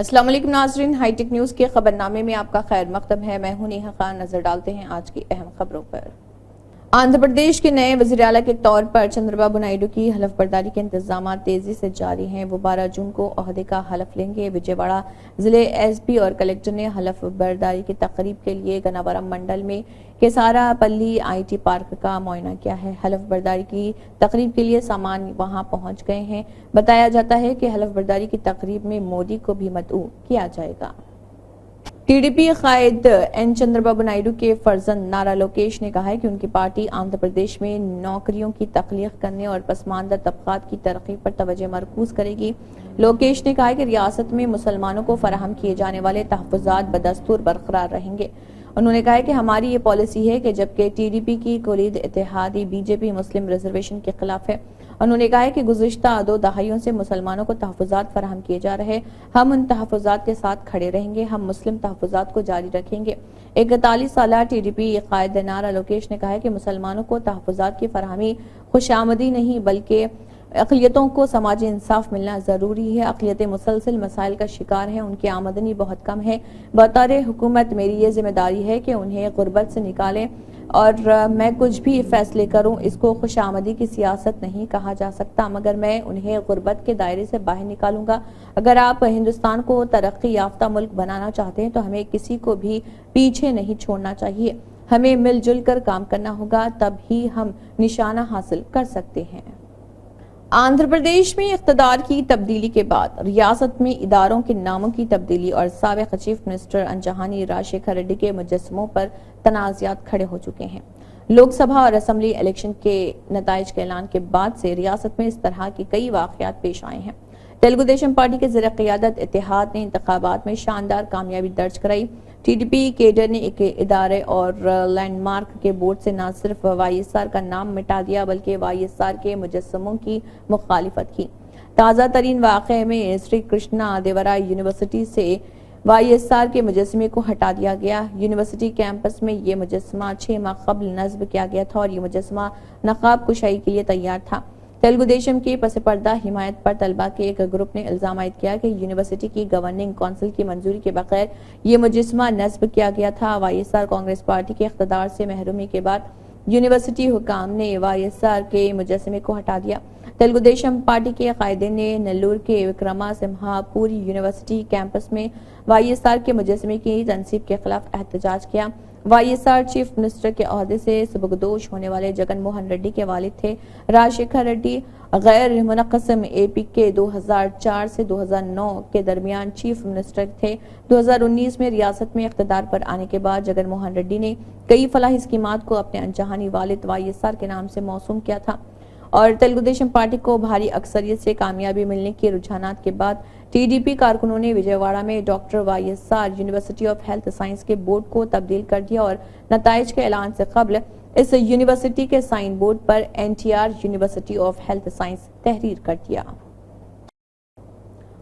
अस्सलाम वालेकुम नाज़रीन, हाईटेक न्यूज़ के खबरनामे में आपका खैर मक़दम है। मैं हूं नेहा खान। नजर डालते हैं आज की अहम खबरों पर। आंध्र प्रदेश के नए वज़ीर आला के तौर पर चंद्रबाबू नायडू की हलफ बर्दारी के इंतजाम तेजी से जारी हैं। वो 12 जून को ओहदे का हलफ लेंगे। विजयवाड़ा जिले एसपी और कलेक्टर ने हलफ बर्दारी की तकरीब के लिए गन्नावरम मंडल में केसारापल्ली आईटी पार्क का मुआयना किया है। हलफ बर्दारी की तकरीब के लिए सामान वहां पहुंच गए हैं। बताया जाता है कि हलफ बर्दारी की तकरीब में मोदी को भी मदऊ किया जाएगा। टीडीपी कायद एन चंद्रबाबू नायडू के फर्जंद नारा लोकेश ने कहा है कि उनकी पार्टी आंध्र प्रदेश में नौकरियों की तख्लीक करने और पसमानदा तबकात की तरक्की पर तवज्जो मरकूज करेगी। लोकेश ने कहा है कि रियासत में मुसलमानों को फराहम किए जाने वाले तहफ़्फ़ुज़ात बदस्तूर बरकरार रहेंगे। उन्होंने कहा है कि हमारी ये पॉलिसी है कि जबकि टीडीपी की कुलीद इत्तेहादी बीजेपी मुस्लिम रिजर्वेशन के खिलाफ है। उन्होंने कहा है कि गुज़िश्ता 2 दहाइयों से मुसलमानों को तहफ़्फ़ुज़ात फराहम किए जा रहे, हम उन तहफ़्फ़ुज़ात के साथ खड़े रहेंगे। हम मुस्लिम तहफ़्फ़ुज़ात को जारी रखेंगे। 41 साला टीडीपी कायद नारा लोकेश ने कहा है कि मुसलमानों को तहफ़्फ़ुज़ात की फराहमी खुशामदी नहीं बल्कि अक़लियतों को समाजी इंसाफ मिलना जरूरी है। अक़लियतें मुसलसल मसाइल का शिकार है, उनकी आमदनी बहुत कम है। बतौर हुकूमत मेरी ये जिम्मेदारी है कि उन्हें गुर्बत से निकालें और मैं कुछ भी फैसले करूं, इसको खुशामदी की सियासत नहीं कहा जा सकता, मगर मैं उन्हें गुर्बत के दायरे से बाहर निकालूंगा। अगर आप हिंदुस्तान को तरक्की याफ्ता मुल्क बनाना चाहते हैं तो हमें किसी को भी पीछे नहीं छोड़ना चाहिए। हमें मिलजुल कर काम करना होगा, तब ही हम निशाना हासिल कर सकते हैं। आंध्र प्रदेश में इख्तिदार की तब्दीली के बाद रियासत में इदारों के नामों की तब्दीली और साबिक़ चीफ मिनिस्टर अंजहानी राजशेखर रेड्डी के मुजस्समों पर तनाज़ात खड़े हो चुके हैं। लोकसभा और असम्बली इलेक्शन के नताइज के ऐलान के बाद से रियासत में इस तरह के कई वाक़यात पेश आए हैं। तेलुगु देशम पार्टी के ज़रिए क़ियादत इत्तेहाद ने इंतखाबात में शानदार कामयाबी दर्ज कराई। टीडीपी केडर ने एक इदारे और लैंडमार्क के बोर्ड से न सिर्फ वाईएसआर का नाम मिटा दिया बल्कि वाईएसआर के मुजस्समों की मुखालिफत की। ताज़ा तरीन वाक़े में श्री कृष्णा देवराय यूनिवर्सिटी से वाईएसआर के मुजस्समे को हटा दिया गया। यूनिवर्सिटी कैंपस में ये मुजस्समा 6 माह कबल नस्ब किया गया था और ये मुजस्समा नकाब कुशाई के लिए तैयार था। तेलुगु देशम के पस पर्दा हिमायत पर तलबा के एक ग्रुप ने इल्जाम आयद किया कि यूनिवर्सिटी की गवर्निंग काउंसिल की मंजूरी के बगैर ये मुजस्समा नस्ब किया गया था। वाईएसआर कांग्रेस पार्टी के इख्तिदार से महरूमी के बाद यूनिवर्सिटी हुकाम ने वाईएसआर के मुजस्समे को हटा दिया। तेलुगु देशम पार्टी के कायदीन ने नेल्लूर के विक्रमा सिम्हापुरी यूनिवर्सिटी कैंपस में वाईएसआर के मुजस्समे की तनसीब के खिलाफ एहतजाज किया। वाईएसआर चीफ मिनिस्टर के ओहदे से सबकदोश होने वाले जगन मोहन रेड्डी के वालिद थे। राजशेखर रेड्डी गैर मुनक़सिम एपी के 2004 से 2009 के दरमियान चीफ मिनिस्टर थे। 2019 में रियासत में इख्तिदार पर आने के बाद जगन मोहन रेड्डी ने कई फलाही स्कीमात को अपने अनचाहनी वालिद वाईएसआर के नाम से मौसूम किया था और तेलुगु देशम पार्टी को भारी अक्सरियत से कामयाबी मिलने के रुझानात के बाद टीडीपी कारकुनों ने विजयवाड़ा में doctor YSR university of health science के बोर्ड को तब्दील कर दिया और नताइज के ऐलान से कबल इस यूनिवर्सिटी के साइन बोर्ड पर NTR university of health science तहरीर कर दिया।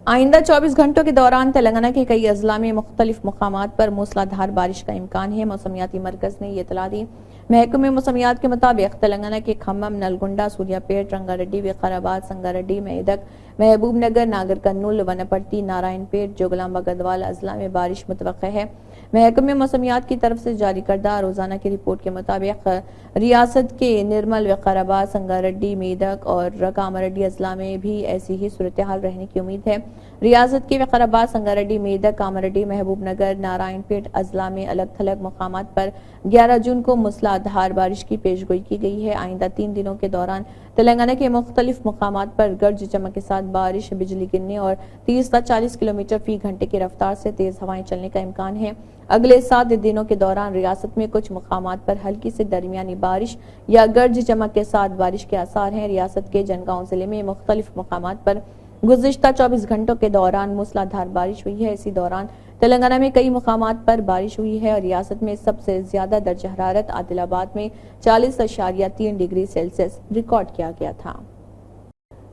आइंदा 24 घंटों के दौरान तेलंगाना के कई अजला में मुख्तलिफ मकामात पर मूसलाधार बारिश का इम्कान है। मौसमियाती मरकज ने ये इतला दी। महकमे मौसमियात के मुताबिक तेलंगाना के खम्मम, नलगुंडा, सूर्यापेट, रंगारेड्डी, विकाराबाद, संगारेड्डी, मेदक, महबूब नगर, नागर कर्नूल, वनपर्ती, नारायणपेट, जोगलांबा गढ़वाल अजला में बारिश मुतवक्का है। महकमे मौसमियात की तरफ से जारी करदा रोजाना की रिपोर्ट के मुताबिक रियासत के निर्मल, विकाराबाद, संगारेड्डी, मेदक और कामारेड्डी अजला में भी ऐसी ही सूरत हाल रहने की उम्मीद है। रियासत के विकाराबाद, संगारेड्डी, मेदक, कामारेड्डी, महबूब नगर, नारायणपेट अजला में अलग थलग मकामात पर 11 जून को मूसलाधार बारिश की पेशगोई की गई है। आइंदा 3 दिनों के दौरान तेलंगाना के मुख्तलिफ मकामात पर गर्ज चमक के साथ बारिश, बिजली गिरने और 30 से 40 किलोमीटर फी घंटे की रफ्तार से तेज हवाएं चलने का इम्कान है। अगले 7 दिनों के दौरान रियासत में कुछ मकामात पर हल्की से दरमियानी बारिश या गर्ज चमक के साथ बारिश के आसार हैं। रियासत के जनगांव जिले में मुख्तलिफ मकामात पर गुज़िश्ता 24 घंटों के दौरान मूसलाधार बारिश हुई है। इसी दौरान तेलंगाना में कई मकामात पर बारिश हुई है और रियासत में सबसे ज्यादा दर्जा हरारत आदिलाबाद में 40.3 डिग्री सेल्सियस रिकॉर्ड किया गया था।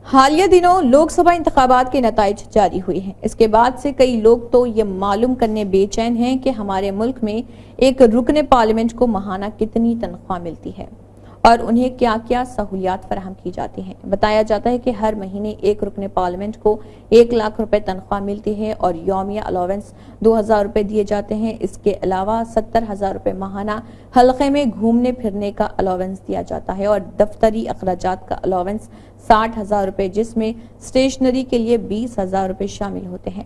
हालिया दिनों लोकसभा इंतखाबात के नताइज जारी हुए हैं। इसके बाद से कई लोग तो ये मालूम करने बेचैन हैं कि हमारे मुल्क में एक रुकने पार्लियामेंट को माहाना कितनी तनख्वाह मिलती है اور انہیں کیا کیا سہولیات فراہم کی جاتی ہیں۔ بتایا جاتا ہے کہ ہر مہینے ایک رکن پارلیمنٹ کو 1 لاکھ روپے تنخواہ ملتی ہے اور یومیہ الاؤنس 2000 روپے دیے جاتے ہیں۔ اس کے علاوہ 70,000 روپے ماہانہ حلقے میں گھومنے پھرنے کا الاؤنس دیا جاتا ہے اور دفتری اخراجات کا الاؤنس 60,000 روپے، جس میں اسٹیشنری کے لیے 20,000 روپے شامل ہوتے ہیں۔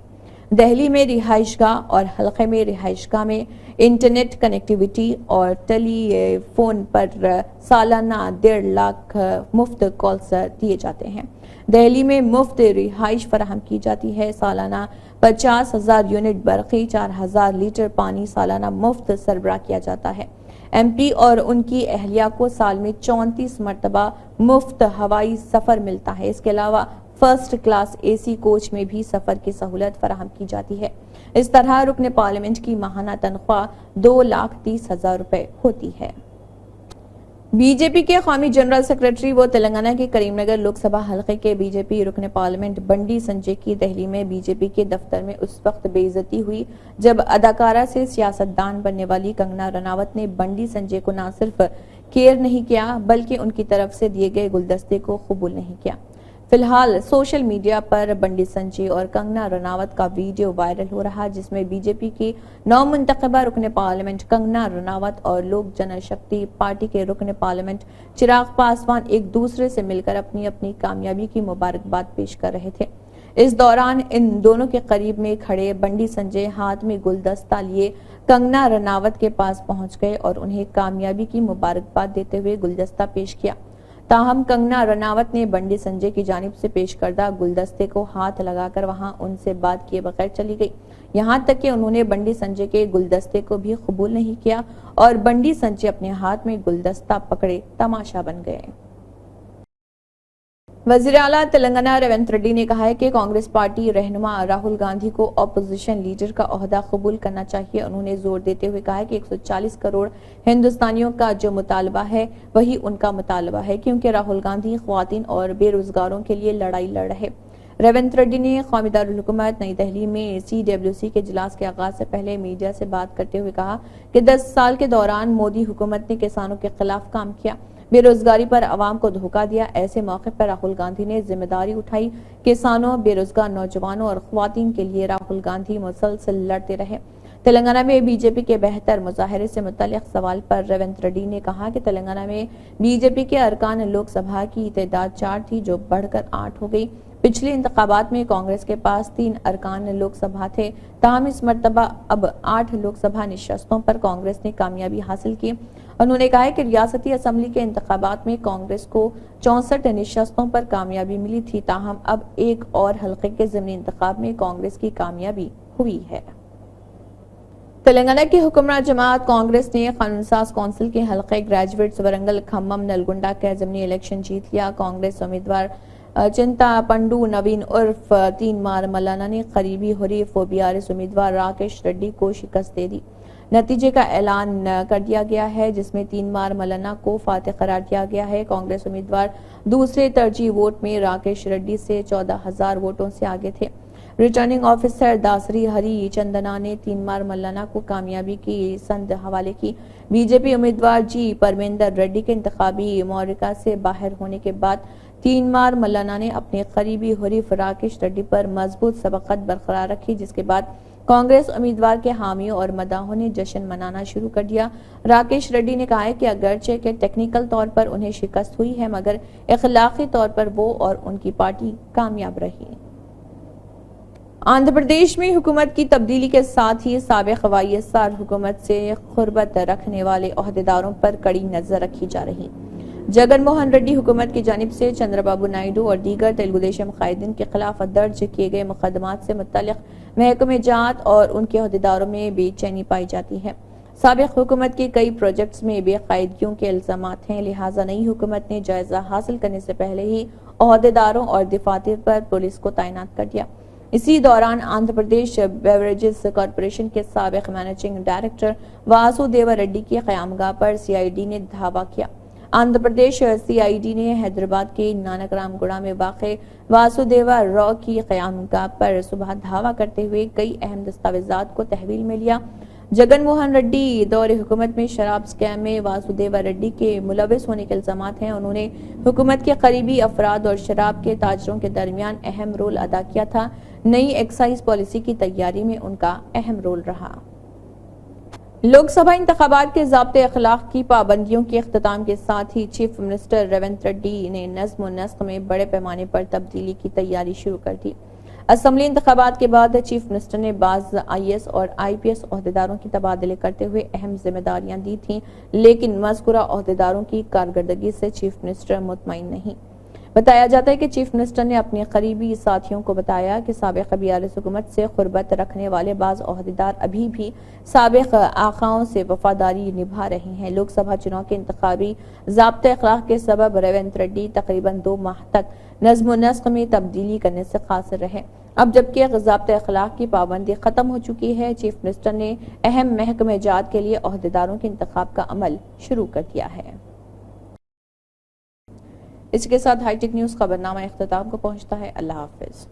دہلی میں رہائش گاہ اور حلقے میں رہائش گاہ میں انٹرنیٹ کنیکٹیویٹی اور ٹیلی فون پر سالانہ 1.5 لاکھ مفت کالز دیے جاتے ہیں۔ دہلی میں مفت رہائش فراہم کی جاتی ہے۔ سالانہ 50,000 یونٹ برقی، 4,000 لیٹر پانی سالانہ مفت سربراہ کیا جاتا ہے۔ ایم پی اور ان کی اہلیہ کو سال میں 34 مرتبہ مفت ہوائی سفر ملتا ہے۔ اس کے علاوہ first class A C coach میں بھی سفر کی سہولت فراہم کی جاتی ہے۔ اس طرح رکن پارلیمنٹ کی ماہانہ تنخواہ 2,30,000 روپے ہوتی ہے۔ بی جے پی کے قومی جنرل سیکرٹری و تلنگانہ کے کریم نگر لوک سبھا حلقے کے بی جے پی رکن پارلیمنٹ بنڈی سنجے کی دہلی میں بی جے پی کے دفتر میں اس وقت بے عزتی ہوئی جب اداکارہ سے سیاستدان بننے والی کنگنا رناوت نے بنڈی سنجے کو نہ صرف کیئر نہیں کیا بلکہ ان کی طرف سے دیے گئے گلدستے کو قبول نہیں کیا۔ فی الحال سوشل میڈیا پر بنڈی سنجے اور کنگنا رناوت کا ویڈیو وائرل ہو رہا جس میں بی جے پی کی نومنتخبہ رکن پارلیمنٹ کنگنا رناوت اور لوک جن شکتی پارٹی کے رکن پارلیمنٹ چراغ پاسوان ایک دوسرے سے مل کر اپنی اپنی کامیابی کی مبارکباد پیش کر رہے تھے۔ اس دوران ان دونوں کے قریب میں کھڑے بنڈی سنجے ہاتھ میں گلدستہ لیے کنگنا رناوت کے پاس پہنچ گئے اور انہیں کامیابی کی مبارکباد دیتے ہوئے گلدستہ پیش کیا۔ تاہم کنگنا رناوت نے بنڈی سنجے کی جانب سے پیش کردہ گلدستے کو ہاتھ لگا کر وہاں ان سے بات کیے بغیر چلی گئی، یہاں تک کہ انہوں نے بنڈی سنجے کے گلدستے کو بھی قبول نہیں کیا اور بنڈی سنجے اپنے ہاتھ میں گلدستہ پکڑے تماشا بن گئے۔ وزیر اعلیٰ تلنگانہ ریونت ریڈی نے کہا ہے کہ کانگریس پارٹی رہنما راہل گاندھی کو اپوزیشن لیڈر کا عہدہ قبول کرنا چاہیے۔ انہوں نے زور دیتے ہوئے کہا کہ 140 کروڑ ہندوستانیوں کا جو مطالبہ ہے وہی ان کا مطالبہ ہے، کیونکہ راہل گاندھی خواتین اور بے روزگاروں کے لیے لڑائی لڑ رہے۔ ریونت ریڈی نے قومی دارالحکومت نئی دہلی میں CWC کے اجلاس کے آغاز سے پہلے میڈیا سے بات کرتے ہوئے کہا کہ 10 سال کے دوران مودی حکومت نے کسانوں کے خلاف کام کیا، بے روزگاری پر عوام کو دھوکہ دیا۔ ایسے موقع پر راہل گاندھی نے ذمہ داری اٹھائی۔ کسانوں، بے روزگار نوجوانوں اور خواتین کے لیے راہل گاندھی مسلسل لڑتے رہے۔ تلنگانہ میں بی جے پی کے بہتر مظاہرے سے متعلق سوال پر ریونت ریڈی نے کہا کہ تلنگانہ میں بی جے پی کے ارکان لوک سبھا کی تعداد 4 تھی جو بڑھ کر 8 ہو گئی۔ پچھلے انتخابات میں کانگریس کے پاس 3 ارکان لوک سبھا تھے، تاہم اس مرتبہ اب 8 لوک سبھا نشستوں پر کانگریس نے کامیابی حاصل کی۔ انہوں نے کہا کہ ریاستی اسمبلی کے انتخابات میں کانگریس کو 64 نشستوں پر کامیابی ملی تھی، تاہم اب ایک اور حلقے کے ضمنی انتخاب میں کانگریس کی کامیابی ہوئی ہے۔ تلنگانہ کی حکمراں جماعت کانگریس نے قانون ساز کونسل کے حلقے گریجویٹس ورنگل کھمم نلگنڈا کا ضمنی الیکشن جیت لیا۔ کانگریس امیدوار چنتا پنڈو نوین عرف 3 مار ملانا نے قریبی حریف و BRS امیدوار راکیش ریڈی کو شکست دے دی۔ نتیجے کا اعلان کر دیا گیا ہے جس میں 3 مار ملانا کو فاتح قرار دیا گیا ہے۔ کانگریس امیدوار دوسرے ترجیح ووٹ میں راکیش ریڈی سے 14,000 ووٹوں سے آگے تھے۔ ریٹرننگ آفیسر داسری ہری چندنا نے 3 مار ملانا کو کامیابی کی سند حوالے کی۔ بی جے پی امیدوار جی پرمیندر ریڈی کے انتخابی معرکہ سے باہر ہونے کے بعد 3 مار ملانا نے اپنے قریبی حریف راکیش ریڈی پر مضبوط سبقت برقرار رکھی، جس کے بعد کانگریس امیدوار کے حامیوں اور مداحوں نے جشن منانا شروع کر دیا۔ راکیش ریڈی نے کہا ہے کہ اگرچہ کہ ٹیکنیکل طور پر انہیں شکست ہوئی ہے مگر اخلاقی طور پر وہ اور ان کی پارٹی کامیاب رہی۔ آندھرا پردیش میں حکومت کی تبدیلی کے ساتھ ہی سابق YSR حکومت سے قربت رکھنے والے عہدیداروں پر کڑی نظر رکھی جا رہی۔ جگن موہن ریڈی حکومت کی جانب سے چندرا بابو نائیڈو اور دیگر تیلگو دیشم قائدین کے خلاف درج کیے گئے مقدمات سے متعلق محکمہ جات اور ان کے عہدیداروں میں بے چینی پائی جاتی ہے۔ سابق حکومت کے کئی پروجیکٹس میں بے قاعدگیوں کے الزامات ہیں، لہٰذا نئی حکومت نے جائزہ حاصل کرنے سے پہلے ہی عہدیداروں اور دفاتر پر پولیس کو تعینات کر دیا۔ اسی دوران آندھرا پردیش بیوریجز کارپوریشن کے سابق مینیجنگ ڈائریکٹر واسو دیوا ریڈی کی قیامگاہ پر CID نے دھاوا کیا۔ آندھرا پردیش CID نے حیدرآباد کے نانک رام گوڑا میں واقع واسو دیوا راؤ کی قیامگاہ پر صبح دھاوا کرتے ہوئے کئی اہم دستاویزات کو تحویل میں لیا۔ जगन मोहन रेड्डी दौरे हुकूमत में शराब स्कैम में वासुदेवा रेड्डी के मुलविस होने के इल्जामात हैं। उन्होंने हुकूमत के करीबी अफराद और शराब के ताजरों के दरमियान अहम रोल अदा किया था। नई एक्साइज पॉलिसी की तैयारी में उनका अहम रोल रहा। लोकसभा इंतखाबात के ज़ाब्ते अखलाक की पाबंदियों के इख्तिताम के साथ ही चीफ मिनिस्टर रेवंत रेड्डी ने नज़्म व नस्क में बड़े पैमाने पर तब्दीली की तैयारी शुरू कर दी। असम्बली इंतखाबात के बाद चीफ मिनिस्टर ने बाज़ IAS और IPS ओहदेदारों की तबादले करते हुए अहम जिम्मेदारियां दी थीं, लेकिन मज़कूरा ओहदेदारों की कारकर्दगी से चीफ मिनिस्टर मुतमईन नहीं। बताया जाता है कि चीफ मिनिस्टर ने अपने करीबी साथियों को बताया कि साबिक़ BRS हुकूमत से खुरबत रखने वाले बाज़ ओहदेदार अभी भी साबिक़ आकाओं से वफादारी निभा रहे हैं। लोकसभा चुनाव के इंतखाबी ज़ाब्ते अखलाक के सबब रेवंत रेड्डी तकरीबन 2 माह तक नज़्म व नस्क में तब्दीली करने से कासिर रहे। अब जबकि ज़ाब्ते अखलाक की पाबंदी खत्म हो चुकी है, चीफ मिनिस्टर ने अहम महकमे जात के लिए ओहदेदारों के इंतखाब का अमल शुरू कर दिया है। इसके साथ हाईटेक न्यूज़ खबरनामा इख्तिताम को पहुंचता है। अल्लाह हाफिज।